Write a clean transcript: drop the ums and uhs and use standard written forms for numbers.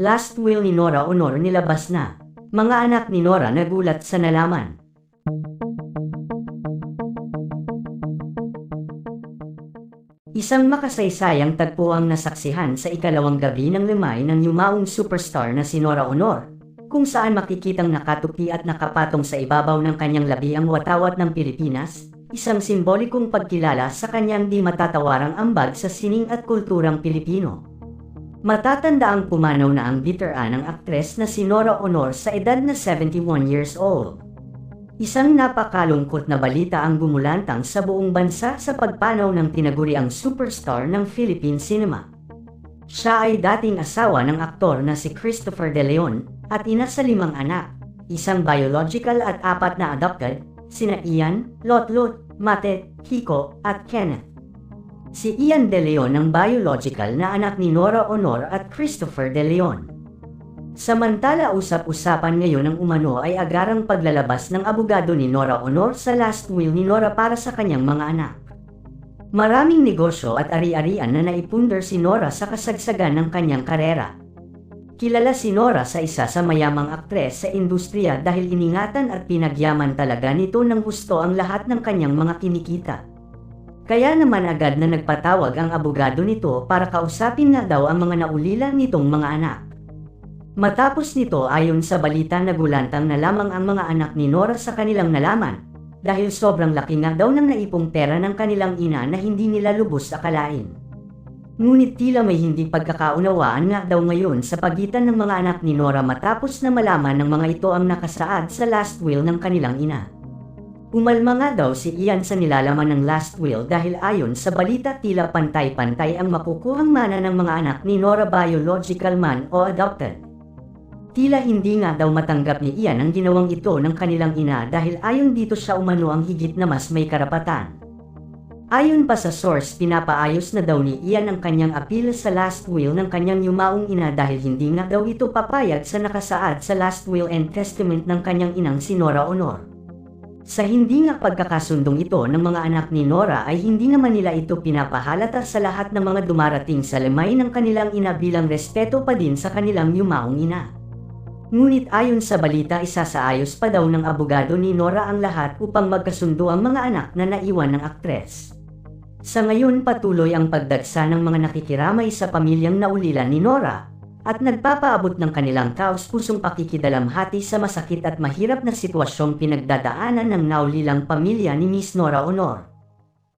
Last will ni Nora Honor nilabas na. Mga anak ni Nora nagulat sa nalaman. Isang makasaysayang tagpo ang nasaksihan sa ikalawang gabi ng limay ng yumaong superstar na si Nora Honor, kung saan makikitang nakatupi at nakapatong sa ibabaw ng kanyang labi ang watawat ng Pilipinas, isang simbolikong pagkilala sa kanyang di matatawarang ambag sa sining at kulturang Pilipino. Matatanda ang pumanaw na ang veteranang aktres na si Nora Honor sa edad na 71 years old. Isang napakalungkot na balita ang gumulantang sa buong bansa sa pagpanaw ng tinaguriang superstar ng Philippine cinema. Siya ay dating asawa ng aktor na si Christopher De Leon at ina sa 5 anak, isang biological at 4 na adopted, sina Ian, Lotlot, Mate, Kiko at Kenneth. Si Ian De Leon ang biological na anak ni Nora Honor at Christopher De Leon. Samantala usap-usapan ngayon ng umano ay agarang paglalabas ng abogado ni Nora Honor sa last will ni Nora para sa kanyang mga anak. Maraming negosyo at ari-arian na naipundar si Nora sa kasagsagan ng kanyang karera. Kilala si Nora sa isa sa mayamang aktres sa industriya dahil iningatan at pinagyaman talaga nito ng gusto ang lahat ng kanyang mga kinikita. Kaya naman agad na nagpatawag ang abogado nito para kausapin na daw ang mga naulila nitong mga anak. Matapos nito ayon sa balita nagulantang na lamang ang mga anak ni Nora sa kanilang nalaman, dahil sobrang laki nga daw ng naipong pera ng kanilang ina na hindi nila lubos akalain. Ngunit tila may hindi pagkakaunawaan nga daw ngayon sa pagitan ng mga anak ni Nora matapos na malaman ng mga ito ang nakasaad sa last will ng kanilang ina. Umalma nga daw si Ian sa nilalaman ng last will dahil ayon sa balita tila pantay-pantay ang makukuhang mana ng mga anak ni Nora biological man o adopted. Tila hindi nga daw matanggap ni Ian ang ginawang ito ng kanilang ina dahil ayon dito siya umano ang higit na mas may karapatan. Ayon pa sa source pinapaayos na daw ni Ian ang kanyang appeal sa last will ng kanyang yumaong ina dahil hindi nga daw ito papayag sa nakasaad sa last will and testament ng kanyang inang si Nora Honor. Sa hindi nga pagkakasundong ito ng mga anak ni Nora ay hindi naman nila ito pinapahalata sa lahat ng mga dumarating sa limay ng kanilang ina bilang respeto pa din sa kanilang yumaong ina. Ngunit ayon sa balita isasaayos pa daw ng abogado ni Nora ang lahat upang magkasundo ang mga anak na naiwan ng aktres. Sa ngayon patuloy ang pagdagsa ng mga nakikiramay sa pamilyang naulilan ni Nora at nagpapaabot ng kanilang taos-pusong pakikidalamhati sa masakit at mahirap na sitwasyong pinagdadaanan ng naulilang pamilya ni Miss Nora Honor.